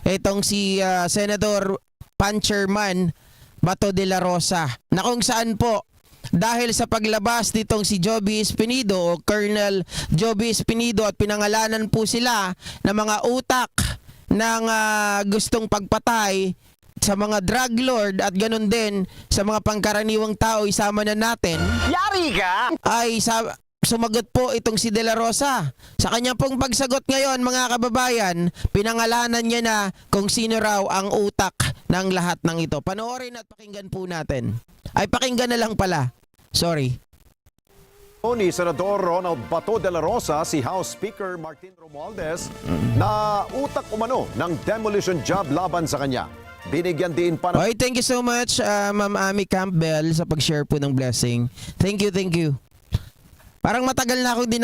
itong si Senator Puncherman Bato de la Rosa, na kung saan po dahil sa paglabas nitong si Joby Espinido o Colonel Joby Espinido at pinangalanan po sila ng mga utak ng gustong pagpatay sa mga drug lord at ganun din sa mga pangkaraniwang tao, isama na natin. Yari ka! Sumagot po itong si De La Rosa. Sa kanya pong pagsagot ngayon, mga kababayan, pinangalanan niya na kung sino raw ang utak ng lahat ng ito. Panoorin at pakinggan po natin. Ay, pakinggan na lang pala. Sorry. Ni Senador Ronald Bato de la Rosa si House Speaker Martin Romualdez na utak umano ng demolition job laban sa kanya. Binigyan din pa ng... Okay, thank you so much, Ma'am Amy Campbell, sa pag-share po ng blessing. Thank you, thank you. Parang matagal na ako hindi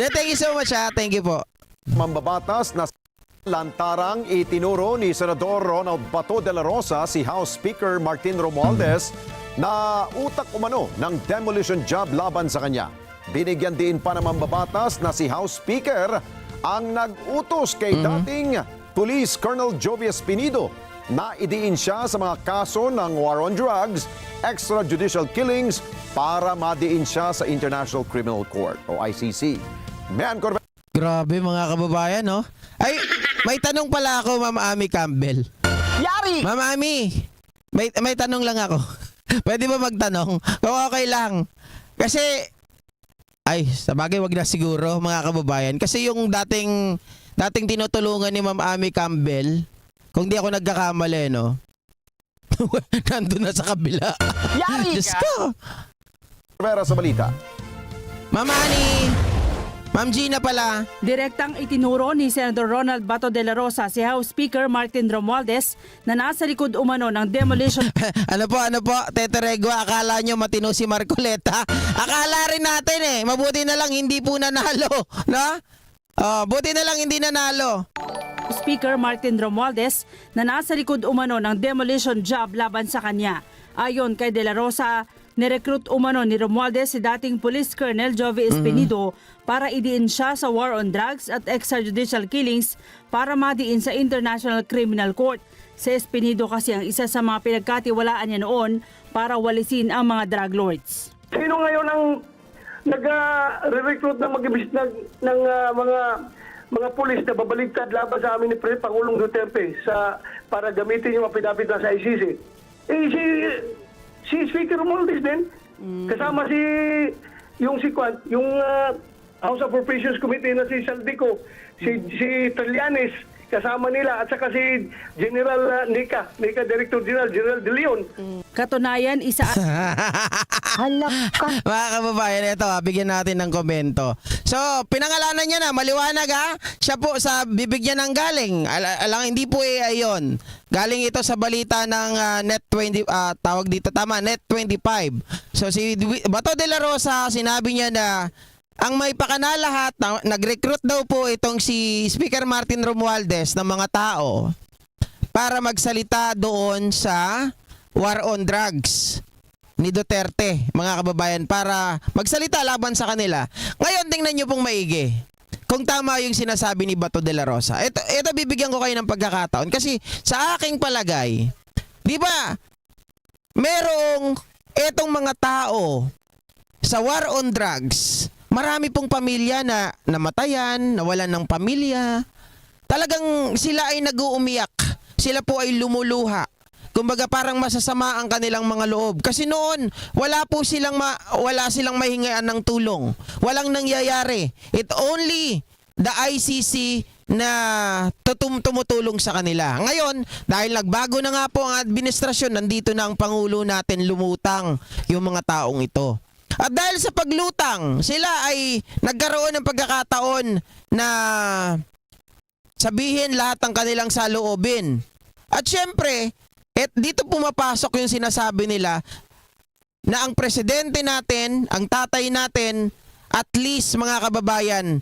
Thank you so much, thank you po. Mambabatas na lantarang itinuro ni Senador Ronald Bato de la Rosa si House Speaker Martin Romualdez na utak umano ng demolition job laban sa kanya. Binigyan din pa ng mambabatas na si House Speaker ang nag-utos kay dating Police Colonel Joby Espinido na idiin siya sa mga kaso ng war on drugs, extrajudicial killings para madiin siya sa International Criminal Court o ICC. Grabe mga kababayan, no? Ay, may tanong pala ako, Ma'am Amy Campbell. Yari! Ma'am Amy, may tanong lang ako. Pwede ba magtanong? Kung okay lang. Kasi, sabagay wag na siguro mga kababayan. Kasi yung dating tinutulungan ni Ma'am Amy Campbell, kung di ako nagkakamali, no? Nandun na sa kabila. Yari Diyos ka! ko. Rivera sa balita. Ma'am Annie, Ma'am Gina pala. Direktang itinuro ni Senator Ronald Bato de la Rosa si House Speaker Martin Romualdez na nasa likod umano ng demolition. Ano po, Tete Regua, akala nyo matino si Marcoleta? Akala rin natin mabuti na lang hindi po nanalo, no? Buti na lang hindi nanalo. Speaker Martin Romualdez na nasa likod umano ng demolition job laban sa kanya. Ayon kay De La Rosa, nirecruit umano ni Romualdez si dating Police Colonel Joby Espinido para idiin siya sa war on drugs at extrajudicial killings para madiin sa International Criminal Court. Si Espinido kasi ang isa sa mga pinagkatiwalaan niya noon para walisin ang mga drug lords. Sino ngayon ang nag-recruit ng mga pulis na babaligtad laban sa amin ni Pangulong Duterte para gamitin yung mapidapit na sa ICC? Si Speaker Romualdez din, kasama yung House Appropriations Committee na si Saldico, si Trillanes, kasama nila, at saka si General Nika Director General De Leon. Katunayan, isa... Mga kababayan, ito bigyan natin ng komento. So, pinangalanan niya na, maliwanag siya po sa bibigyan ng galing. Alang hindi po ayon. Galing ito sa balita ng Net20, tawag dito tama, Net25. So, si Bato de la Rosa, sinabi niya na ang may pakana lahat, nag-recruit daw po itong si Speaker Martin Romualdez ng mga tao para magsalita doon sa war on drugs ni Duterte, mga kababayan, para magsalita laban sa kanila. Ngayon, tingnan nyo pong maigi kung tama yung sinasabi ni Bato de la Rosa. Ito bibigyan ko kayo ng pagkakataon kasi sa aking palagay, di ba, merong etong mga tao sa war on drugs, marami pong pamilya na namatayan, nawalan ng pamilya. Talagang sila ay nag-uumiyak. Sila po ay lumuluha. Kumbaga parang masasama ang kanilang mga loob. Kasi noon, wala silang mahingaan ng tulong. Walang nangyayari. It only the ICC na tumutulong sa kanila. Ngayon, dahil nagbago na nga po ang administrasyon, nandito na ang Pangulo natin lumutang yung mga taong ito. At dahil sa paglutang, sila ay nagkaroon ng pagkakataon na sabihin lahat ng kanilang saloobin. At syempre, dito pumapasok yung sinasabi nila na ang presidente natin, ang tatay natin, at least mga kababayan,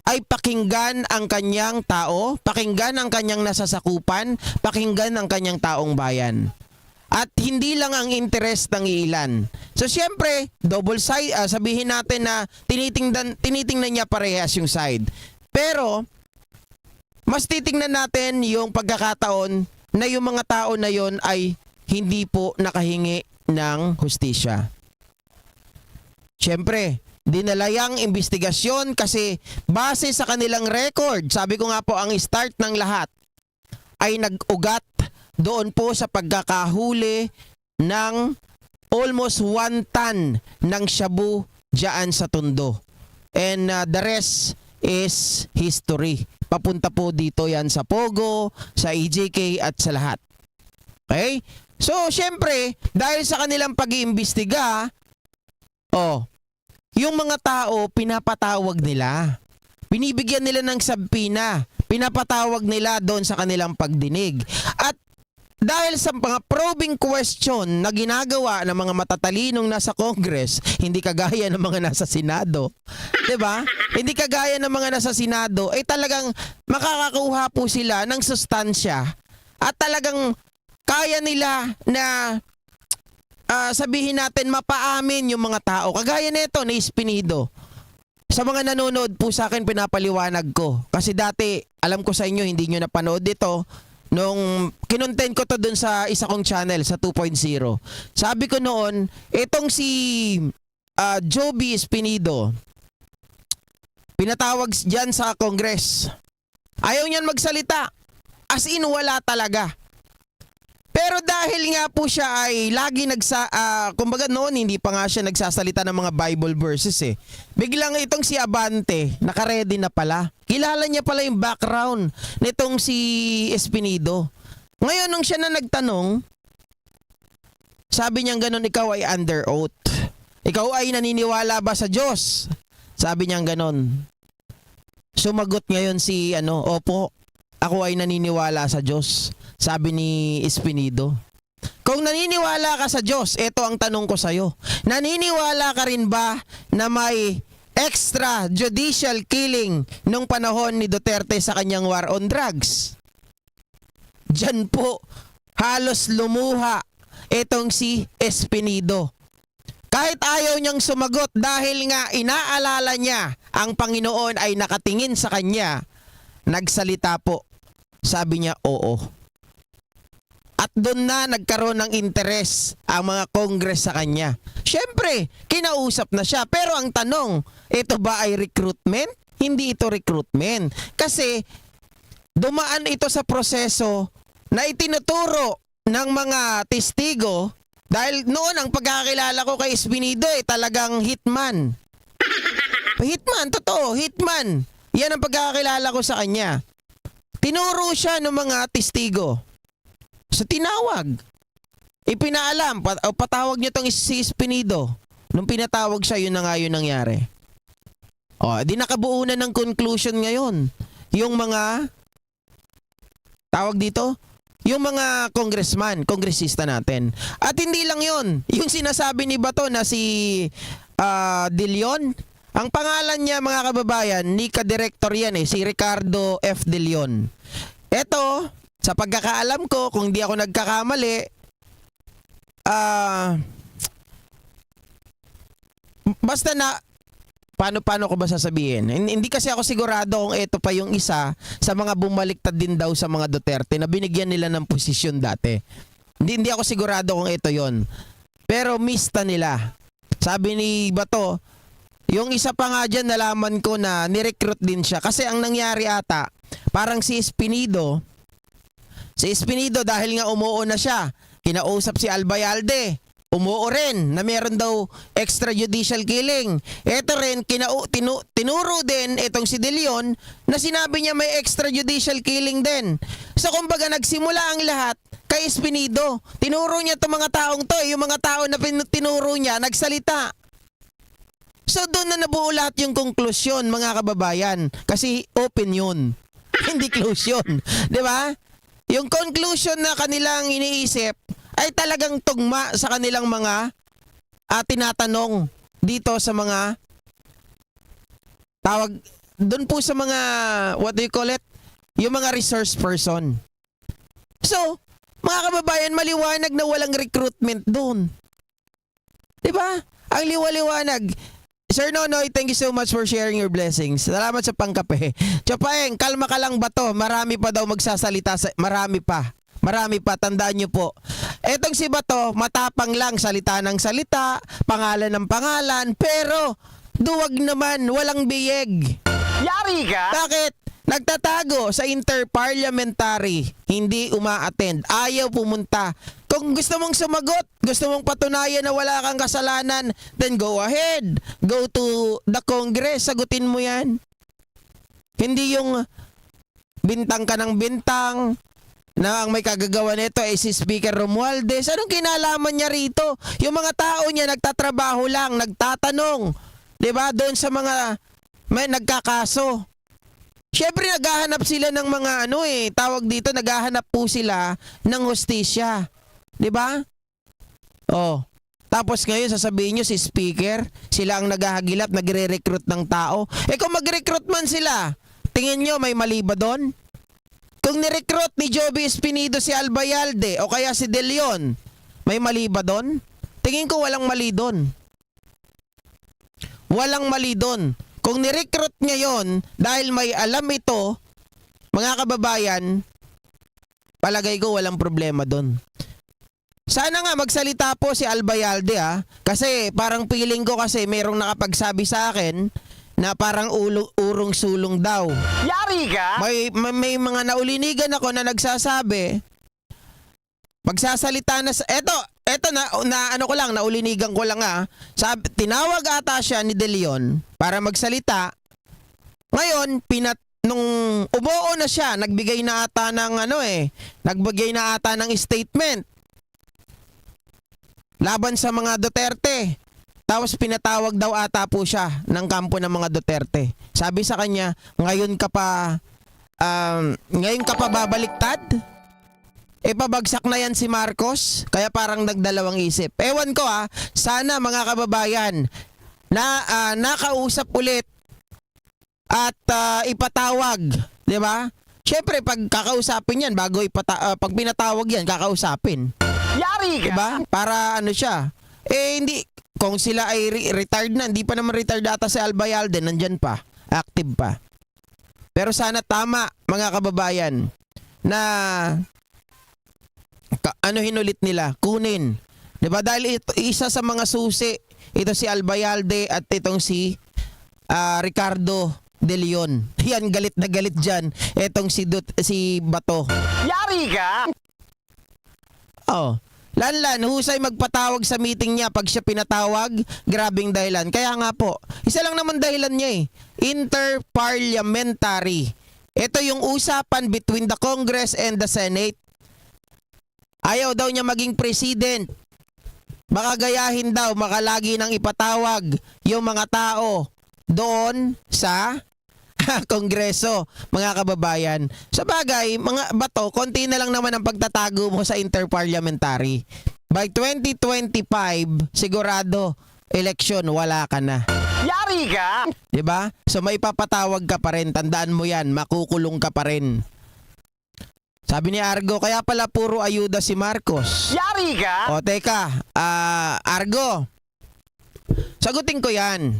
ay pakinggan ang kanyang tao, pakinggan ang kanyang nasasakupan, pakinggan ang kanyang taong bayan. At hindi lang ang interes ng ilan. So syempre, double side, sabihin natin na tinitingnan niya parehas yung side. Pero mas titingnan natin yung pagkakataon na yung mga tao na yon ay hindi po nakahingi ng hustisya. Siyempre, dinalayang investigasyon kasi base sa kanilang record, sabi ko nga po ang start ng lahat ay nag-ugat doon po sa pagkakahuli ng almost 1 ton ng shabu dyan sa Tondo. And the rest is history. Papunta po dito yan sa Pogo, sa EJK at sa lahat. Okay? So, syempre, dahil sa kanilang pag-iimbestiga, yung mga tao, pinapatawag nila. Binibigyan nila ng sabpina. Pinapatawag nila doon sa kanilang pagdinig. At dahil sa mga probing question na ginagawa ng mga matatalinong nasa Congress, hindi kagaya ng mga nasa Senado. 'Di ba? Hindi kagaya ng mga nasa Senado, ay talagang makakakuha po sila ng sustansya at talagang kaya nila na sabihin natin mapaamin yung mga tao. Kagaya nito ni Espinido. Sa mga nanonood po sa akin, pinapaliwanag ko. Kasi dati, alam ko sa inyo, hindi nyo napanood ito. Nung kinontent ko to dun sa isa kong channel, sa 2.0. Sabi ko noon, itong si Joby Espinido, pinatawag dyan sa Congress. Ayaw niyan magsalita. As in, wala talaga. Pero dahil nga po siya ay lagi kumbaga noon hindi pa nga siya nagsasalita ng mga Bible verses eh. Biglang itong si Abante, nakaredy na pala. Kilala niya pala yung background nitong si Espinido. Ngayon nung siya na nagtanong, sabi niya ganon, ikaw ay under oath. Ikaw ay naniniwala ba sa Diyos? Sabi niya ganon. Sumagot ngayon si opo, ako ay naniniwala sa Diyos. Sabi ni Espinido. Kung naniniwala ka sa Diyos, ito ang tanong ko sa'yo. Naniniwala ka rin ba na may extrajudicial killing nung panahon ni Duterte sa kanyang war on drugs? Diyan po, halos lumuha itong si Espinido. Kahit ayaw niyang sumagot dahil nga inaalala niya ang Panginoon ay nakatingin sa kanya, nagsalita po. Sabi niya, oo. At doon na nagkaroon ng interes ang mga Congress sa kanya. Siyempre, kinausap na siya. Pero ang tanong, ito ba ay recruitment? Hindi ito recruitment. Kasi dumaan ito sa proseso na itinuturo ng mga testigo dahil noon ang pagkakilala ko kay Espinido ay talagang hitman. Hitman, totoo, hitman. Yan ang pagkakilala ko sa kanya. Tinuro siya ng mga testigo. Sa tinawag. Ipinaalam, patawag niyo tong si Espinido. Nung pinatawag siya, yun na nga yun nangyari. Di nakabuo na ng conclusion ngayon. Yung mga, tawag dito, yung mga kongresista natin. At hindi lang yun. Yung sinasabi ni Bato na si De Leon, ang pangalan niya mga kababayan, ni ka-director yan si Ricardo F. De Leon. Eto, sa pagkakaalam ko, kung di ako nagkakamali, basta na, paano ko ba sasabihin? Hindi kasi ako sigurado kung ito pa yung isa sa mga bumaliktad din daw sa mga Duterte na binigyan nila ng posisyon dati. Hindi ako sigurado kung ito yon. Pero mista nila. Sabi ni Bato, yung isa pa nga dyan, nalaman ko na nirecruit din siya. Kasi ang nangyari ata, parang si Espinido dahil nga umuo na siya, kinausap si Albayalde, umuo rin na meron daw extrajudicial killing. Ito rin, tinuro din itong si De Leon na sinabi niya may extrajudicial killing din. So kumbaga nagsimula ang lahat kay Espinido. Tinuro niya itong mga taong to, yung mga tao na tinuro niya, nagsalita. So doon na nabuo lahat yung konklusyon mga kababayan. Kasi open yun. Hindi close yun. Di ba? Yung conclusion na kanilang iniisip ay talagang tugma sa kanilang mga tinatanong dito sa mga tawag doon po sa mga what do you call it? Yung mga resource person. So, mga kababayan, maliwanag na walang recruitment doon. 'Di ba? Ang liwanag. Sir Nonoy, thank you so much for sharing your blessings. Salamat sa pangkape. Chopaeng, kalma ka lang ba to? Marami pa daw magsasalita. Marami pa. Marami pa. Tandaan nyo po. Etong si Bato, matapang lang. Salita ng salita. Pangalan ng pangalan. Pero, duwag naman. Walang biyeg. Yari ka? Bakit? Nagtatago sa interparliamentary, hindi uma-attend, ayaw pumunta. Kung gusto mong sumagot, gusto mong patunayan na wala kang kasalanan, then go ahead. Go to the Congress, sagutin mo yan. Hindi yung bintang ka ng bintang, na ang may kagagawa nito ay si Speaker Romualdez. Anong kinalaman niya rito? Yung mga tao niya nagtatrabaho lang, nagtatanong. 'Di ba? Doon sa mga may nagkakaso. Siyempre naghahanap sila ng mga tawag dito, naghahanap po sila ng hustisya. 'Di ba? Oh. Tapos ngayon sasabihin nyo si speaker, sila ang naghahagilap, nagre-recruit ng tao. Kung mag-recruit man sila, tingin nyo may mali ba doon? Kung ni-recruit ni Jovi Espinido si Albayalde o kaya si De Leon, may mali ba doon? Tingin ko walang mali doon. Walang mali doon. Kung ni-recruit niya yon dahil may alam ito, mga kababayan, palagay ko walang problema doon. Sana nga magsalita po si Albayalde kasi parang feeling ko kasi mayroong nakapagsabi sa akin na parang urong-sulong daw. Yari ka? May mga naulinigan ako na nagsasabi, magsasalita na eto na ano ko lang, naulinigan ko lang tinawag ata siya ni De Leon para magsalita. Ngayon, nung umuo na siya, nagbigay na ata ng nagbigay na ata ng statement laban sa mga Duterte. Tapos pinatawag daw ata po siya ng kampo ng mga Duterte. Sabi sa kanya, ngayon ka pa babaliktad? Pabagsak na yan si Marcos, kaya parang nagdalawang isip. Ewan ko sana mga kababayan na nakausap ulit at ipatawag, 'di ba? Syempre pag kakausapin yan bago pag pinatawag yan, kakausapin. Yari ka? 'Di ba? Para siya. Hindi kung sila ay retired na, hindi pa naman retired ata si Albayalde, nandyan pa, active pa. Pero sana tama mga kababayan na hinulit nila, kunin. 'Di ba? Dahil isa sa mga susi, ito si Albayalde at itong si Ricardo De Leon. Yan, galit na galit diyan. Etong si Bato. Yari ka? Oh. Lanlan, husay magpatawag sa meeting niya pag siya pinatawag, grabing dahilan. Kaya nga po, isa lang naman dahilan niya interparliamentary. Ito yung usapan between the Congress and the Senate. Ayaw daw niya maging president. Baka gayahin daw, makalagi nang ipatawag yung mga tao doon sa Kongreso, mga kababayan. Sa bagay, mga Bato, konti na lang naman ang pagtatago mo sa interparliamentary. By 2025, sigurado, eleksyon, wala ka na. Yari ka? 'Di ba? So may papatawag ka pa rin, tandaan mo yan, makukulong ka pa rin. Sabi ni Argo, kaya pala puro ayuda si Marcos. Yari ka? O teka, Argo, sagutin ko yan.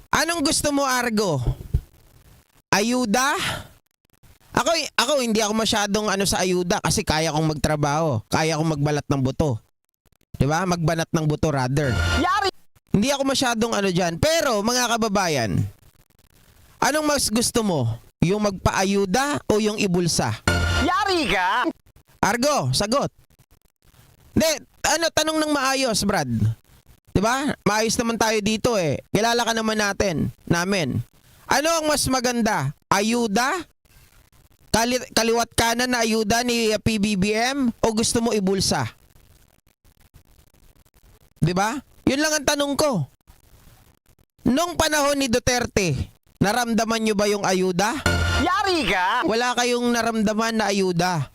Anong gusto mo, Argo? Ayuda? Ako hindi ako masyadong sa ayuda kasi kaya kong magtrabaho. Kaya kong magbalat ng buto. 'Di ba? Magbanat ng buto rather. Yari! Hindi ako masyadong diyan. Pero mga kababayan, anong mas gusto mo? Yung magpaayuda o yung ibulsa? Yari ka? Argo, sagot. Hindi, tanong ng maayos, Brad. 'Di ba? Maayos naman tayo dito Kilala ka naman namin. Ano ang mas maganda? Ayuda? Kaliwat kanan na ayuda ni PBBM o gusto mo ibulsa? 'Di ba? 'Yun lang ang tanong ko. Nung panahon ni Duterte, naramdaman nyo ba yung ayuda? Yari ka? Wala kayong naramdaman na ayuda.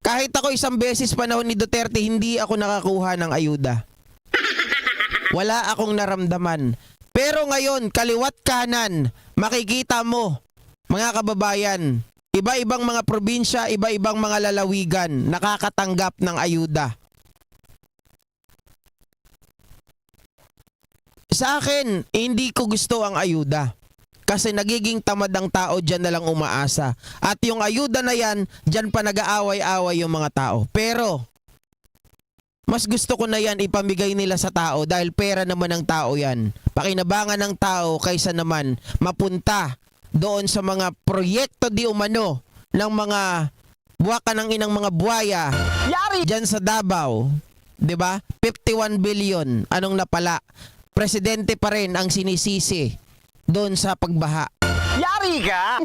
Kahit ako isang beses panahon ni Duterte, hindi ako nakakuha ng ayuda. Wala akong naramdaman. Pero ngayon, kaliwat kanan, makikita mo, mga kababayan, iba-ibang mga probinsya, iba-ibang mga lalawigan, nakakatanggap ng ayuda. Sa akin, hindi ko gusto ang ayuda. Kasi nagiging tamad ang tao, dyan na lang umaasa. At yung ayuda na yan, dyan pa nag-aaway-away yung mga tao. Pero, mas gusto ko na yan ipamigay nila sa tao dahil pera naman ng tao yan. Pakinabangan ng tao kaysa naman mapunta doon sa mga proyekto di umano ng mga buwaka ng inang mga buwaya Yari! dyan sa Davao. 'Di ba? 51 billion. Anong napala? Presidente pa rin ang sinisisi doon sa pagbaha. Yari ka!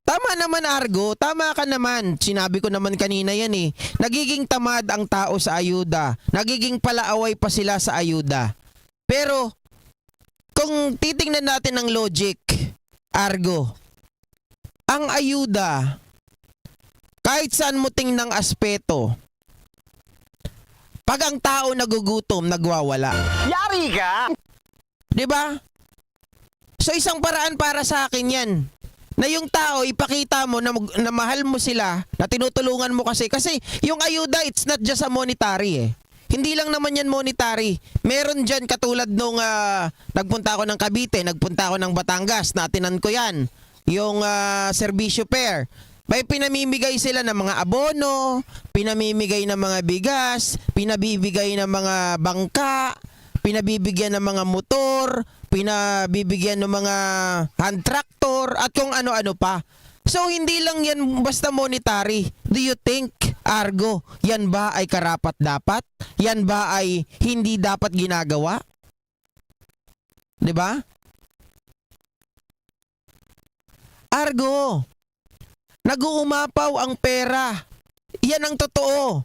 Tama naman, Argo. Tama ka naman. Sinabi ko naman kanina yan eh. Nagiging tamad ang tao sa ayuda. Nagiging palaaway pa sila sa ayuda. Pero, kung titingnan natin ang logic, Argo, ang ayuda, kahit saan mo tingnan aspeto, pag ang tao nagugutom, nagwawala. Yari ka! 'Di ba? So isang paraan para sa akin 'yan. Na yung tao ipakita mo na mahal mo sila, na tinutulungan mo kasi yung ayuda, it's not just a monetary eh. Hindi lang naman yan monetary. Meron dyan katulad nung nagpunta ako ng Cavite, nagpunta ako ng Batangas, natinan ko yan. Yung serbisyo pair. May pinamimigay sila ng mga abono, pinamimigay ng mga bigas, pinabibigay ng mga bangka, pinabibigyan ng mga motor, pinabibigyan ng mga hand tractor at kung ano-ano pa. So hindi lang yan basta monetary. Do you think, Argo, yan ba ay karapat-dapat? Yan ba ay hindi dapat ginagawa? 'Di ba? Argo, nag-uumapaw ang pera. Yan ang totoo.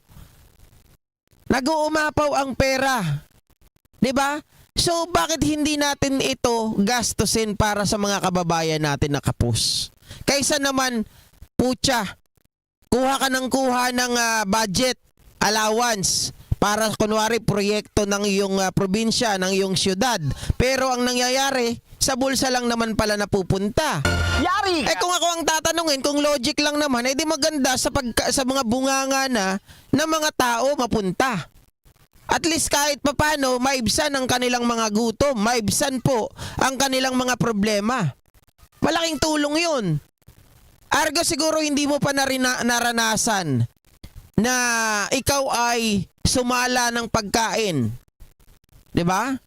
Nag-uumapaw ang pera. 'Di ba? So bakit hindi natin ito gastusin para sa mga kababayan natin na kapos? Kaysa naman, putya, kuha ka ng budget, allowance, para kunwari proyekto ng iyong probinsya, ng iyong syudad. Pero ang nangyayari, sa bulsa lang naman pala napupunta. Yari ka! Kung ako ang tatanungin, kung logic lang naman, di maganda sa mga bunganga na mga tao mapunta. At least kahit papano, maibsan ang kanilang mga gutom, maibsan po ang kanilang mga problema. Malaking tulong yun. Argo, siguro hindi mo pa naranasan na ikaw ay sumala ng pagkain. 'Di ba?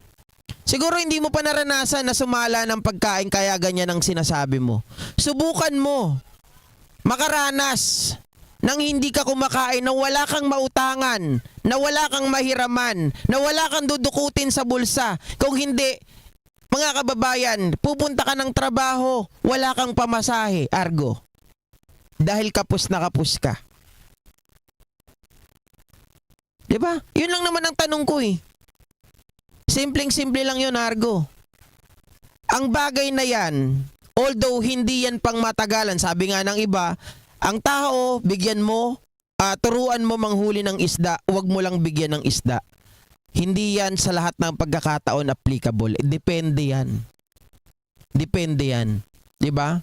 Siguro hindi mo pa naranasan na sumala ng pagkain kaya ganyan ang sinasabi mo. Subukan mo makaranas nang hindi ka kumakain, na wala kang mautangan, na wala kang mahiraman, na wala kang dudukutin sa bulsa. Kung hindi, mga kababayan, pupunta ka ng trabaho, wala kang pamasahe, Argo. Dahil kapos na kapos ka. Diba? Yun lang naman ang tanong ko eh. Simpleng-simple lang yun, Argo. Ang bagay na yan, although hindi yan pang matagalan, sabi nga ng iba, ang tao, bigyan mo, turuan mo manghuli ng isda, huwag mo lang bigyan ng isda. Hindi yan sa lahat ng pagkakataon applicable. Depende yan. Depende yan. Diba?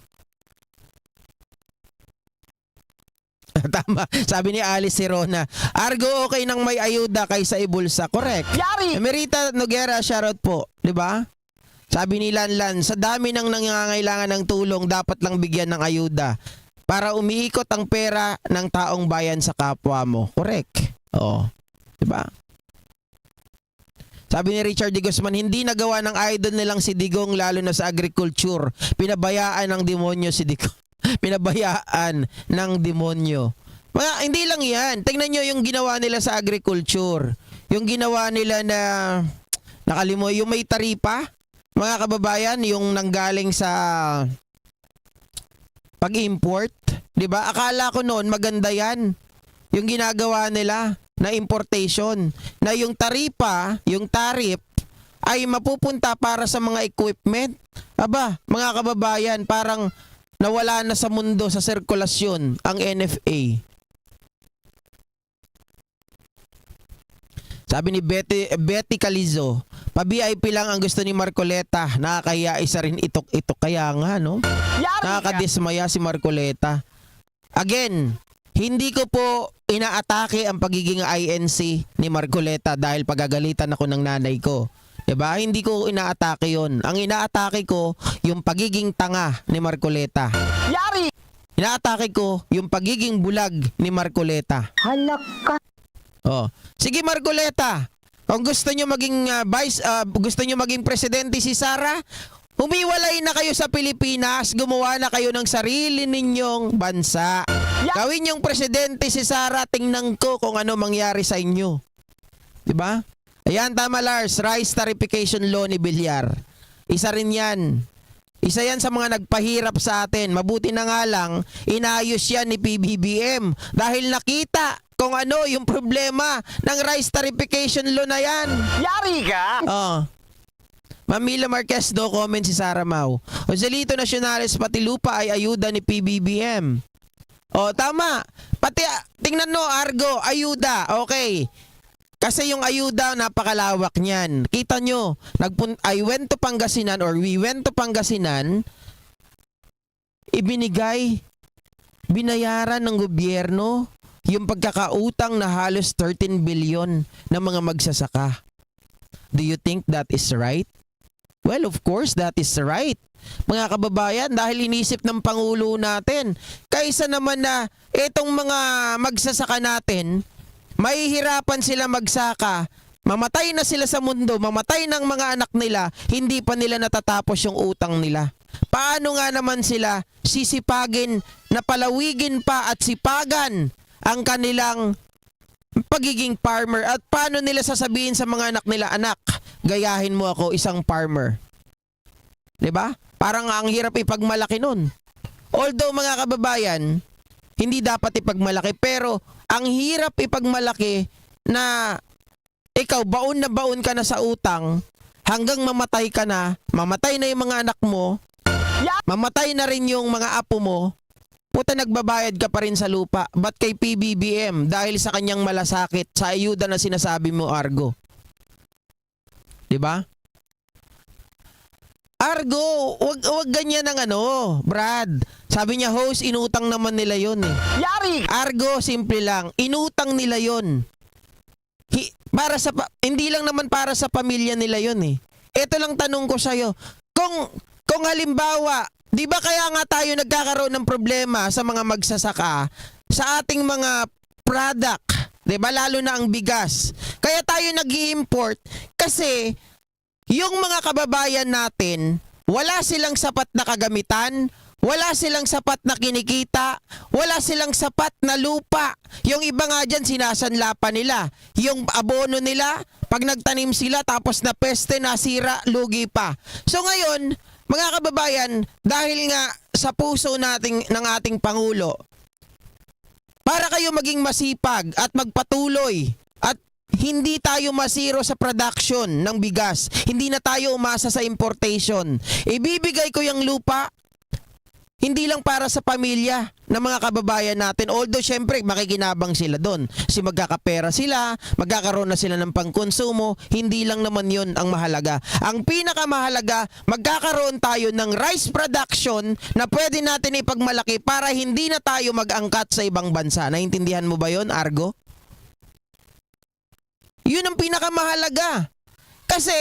Tama. Sabi ni Alice Sirona, Argo, okay nang may ayuda kaysa ibulsa. Correct. Yari! Emerita Noguera, shoutout po. Diba? Sabi ni Lanlan, sa dami ng nangangailangan ng tulong, dapat lang bigyan ng ayuda para umiikot ang pera ng taong bayan sa kapwa mo. Correct. Oo. Diba? Sabi ni Richard D. Guzman, hindi nagawa ng idol nilang si Digong lalo na sa agriculture. Pinabayaan ng demonyo si Digong. Pinabayaan ng demonyo. Hindi lang yan. Tingnan nyo yung ginawa nila sa agriculture. Yung ginawa nila na yung may taripa. Mga kababayan, yung nanggaling sa pag-import. Diba? Akala ko noon maganda yan. Yung ginagawa nila na importation. Na yung taripa, yung tarif, ay mapupunta para sa mga equipment. Aba, mga kababayan, parang nawala na sa mundo sa sirkulasyon ang NFA. Sabi ni Betty Calizo, pa-VIP lang ang gusto ni Marcoleta. Nakakahiya, isa rin itok-itok. Kaya nga, no? Yari ka! Nakakadismaya si Marcoleta. Again, hindi ko po inaatake ang pagiging INC ni Marcoleta dahil pagagalitan ako ng nanay ko. 'Di ba? Hindi ko inaatake 'yon. Ang inaatake ko yung pagiging tanga ni Marcoleta. Yari! Inaatake ko yung pagiging bulag ni Marcoleta. Halak ka! Oh. Sige Marcoleta, kung gusto niyo maging gusto niyo maging presidente si Sara, humiwalay na kayo sa Pilipinas, gumawa na kayo ng sarili ninyong bansa. Gawin yung presidente si Sara, tingnan ko kung ano mangyari sa inyo. 'Di ba? Ayan, tama Lars, rice tarification law ni Villar. Isa rin 'yan. Isa yan sa mga nagpahirap sa atin. Mabuti na nga lang, inayos yan ni PBBM dahil nakita kung ano yung problema ng rice tarification law na yan. Yari ka! Oh. Mamila Marquez, no comment si Sara Mau. Joselito Nacionales, pati lupa ay ayuda ni PBBM. Oh, tama. Pati, tingnan no, Argo, ayuda. Okay. Kasi yung ayuda, napakalawak niyan. Kita nyo, I went to Pangasinan or we went to Pangasinan, binayaran ng gobyerno yung pagkakautang na halos 13 billion ng mga magsasaka. Do you think that is right? Well, of course, that is right. Mga kababayan, dahil inisip ng Pangulo natin, kaysa naman na itong mga magsasaka natin, mahihirapan sila magsaka, mamatay na sila sa mundo, mamatay ng mga anak nila, hindi pa nila natatapos yung utang nila. Paano nga naman sila sisipagin na palawigin pa at sipagan ang kanilang pagiging farmer? At paano nila sasabihin sa mga anak nila, anak, gayahin mo ako, isang farmer. 'Di ba? Parang ang hirap ipagmalaki nun. Although mga kababayan, hindi dapat ipagmalaki, pero ang hirap ipagmalaki na ikaw baon ka na sa utang hanggang mamatay ka na, mamatay na yung mga anak mo, mamatay na rin yung mga apo mo, puta nagbabayad ka pa rin sa lupa. Ba't kay PBBM? Dahil sa kanyang malasakit, sa ayuda na sinasabi mo, Argo. 'Di ba? Argo, wag ganyan ang Brad. Sabi niya, host, inutang naman nila yun eh. Yari! Argo, simple lang. Inutang nila yun. Hindi lang naman para sa pamilya nila yun eh. Ito lang tanong ko sa'yo. Kung halimbawa, di ba kaya nga tayo nagkakaroon ng problema sa mga magsasaka, sa ating mga product, di ba, lalo na ang bigas. Kaya tayo nag-i-import kasi yung mga kababayan natin, wala silang sapat na kagamitan, wala silang sapat na kinikita, wala silang sapat na lupa. Yung iba nga dyan, sinasanla pa nila. Yung abono nila, pag nagtanim sila tapos na peste, nasira, lugi pa. So ngayon, mga kababayan, dahil nga sa puso ng ating Pangulo, para kayo maging masipag at magpatuloy at hindi tayo masiro sa production ng bigas. Hindi na tayo umasa sa importation. Ibibigay ko yung lupa, hindi lang para sa pamilya ng mga kababayan natin. Although, syempre, makikinabang sila doon. Kasi magkakapera sila, magkakaroon na sila ng pangkonsumo. Hindi lang naman yun ang mahalaga. Ang pinakamahalaga, magkakaroon tayo ng rice production na pwede natin ipagmalaki para hindi na tayo mag-angkat sa ibang bansa. Naintindihan mo ba yun, Argo? Yun ang pinakamahalaga. Kasi,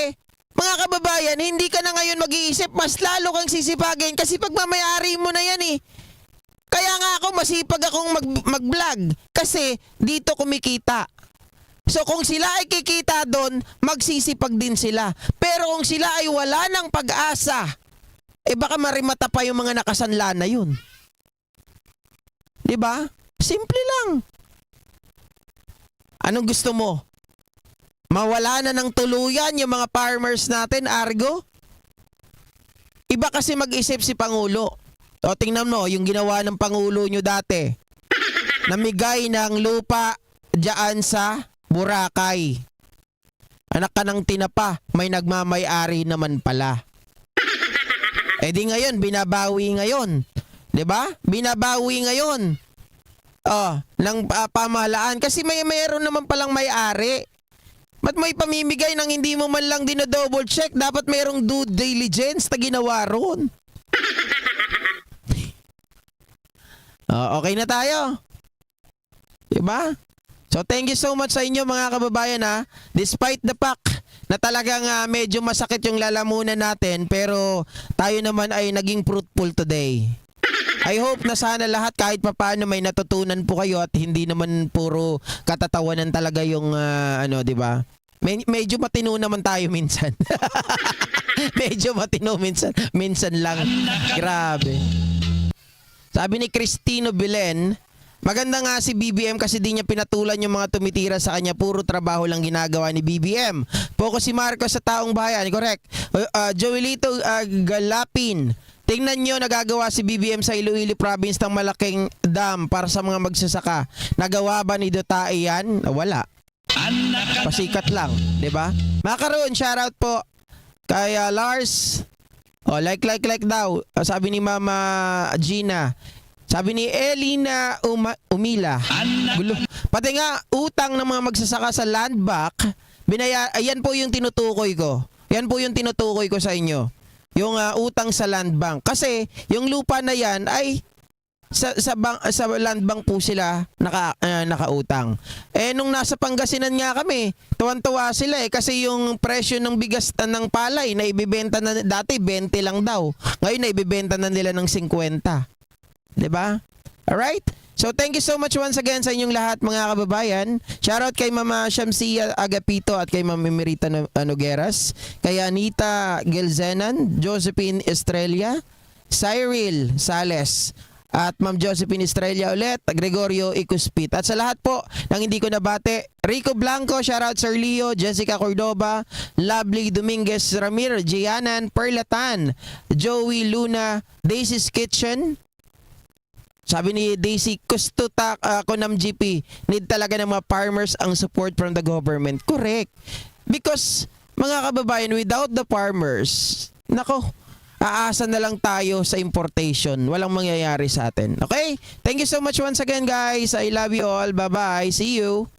mga kababayan, hindi ka na ngayon mag-iisip, mas lalo kang sisipagin kasi pagmamayari mo na yan eh. Kaya nga ako, masipag akong mag-vlog kasi dito kumikita. So kung sila ay kikita doon, magsisipag din sila. Pero kung sila ay wala ng pag-asa, baka marimata pa yung mga nakasanla na yun. Diba? Simple lang. Anong gusto mo? Mawala na ng tuluyan yung mga farmers natin, Argo? Iba kasi mag-isip si Pangulo. O tingnan mo, yung ginawa ng Pangulo nyo dati. Namigay ng lupa dyan sa Boracay. Anak ka ng tinapa, may nagmamay-ari naman pala. Di ngayon, binabawi ngayon. 'Di ba? Binabawi ngayon. Ng pamahalaan. Kasi mayroon naman palang may-ari. Ba't may pamimigay nang hindi mo man lang dinodouble check? Dapat mayroong due diligence na ginawa ron. Okay na tayo. Diba? So thank you so much sa inyo mga kababayan ha. Despite the fact na talagang medyo masakit yung lalamunan natin, pero tayo naman ay naging fruitful today. I hope na sana lahat kahit papaano may natutunan po kayo at hindi naman puro katatawanan talaga yung di ba? Medyo matino naman tayo minsan. Medyo matino minsan lang. Grabe. Sabi ni Cristino Belen, maganda nga si BBM kasi di niya pinatulan yung mga tumitira sa kanya. Puro trabaho lang ginagawa ni BBM. Focus si Marcos sa taong bayan. Correct. Joelito Galapin, tingnan nyo, nagagawa si BBM sa Iloilo Province ng malaking dam para sa mga magsasaka. Nagawa ba ni Duterte yan? Wala. Pasikat lang, 'di ba? Makaroon, shoutout po kay Lars. Like daw. Sabi ni Mama Gina. Sabi ni Elina Umila. Gulo. Pati nga utang ng mga magsasaka sa land bank, ayan po yung tinutukoy ko. Yan po yung tinutukoy ko sa inyo. Yung utang sa land bank. Kasi yung lupa na yan ay sa land bank po sila nakautang. Nung nasa Pangasinan nga kami, tuwan-tuwa sila kasi yung presyo ng bigas ng palay na ibebenta na dati 20 lang daw. Ngayon na ibebenta na nila ng 50. 'Di ba? Alright? So thank you so much once again sa inyong lahat mga kababayan. Shoutout kay Mama Shamsia Agapito at kay Mama Merita Nogueras, kay Anita Gelzenan, Josephine Estrella, Cyril Sales, at Ma'am Josephine Estrella ulit, Gregorio Icuspit. At sa lahat po ng hindi ko nabate, Rico Blanco, shoutout Sir Leo, Jessica Cordoba, Lovely Dominguez Ramir, Gianan Perlatan, Joey Luna, Daisy's Kitchen. Sabi ni Daisy Kustutak, Konam GP, need talaga ng mga farmers ang support from the government. Correct. Because, mga kababayan, without the farmers, nako, aasa na lang tayo sa importation. Walang mangyayari sa atin. Okay? Thank you so much once again, guys. I love you all. Bye-bye. See you.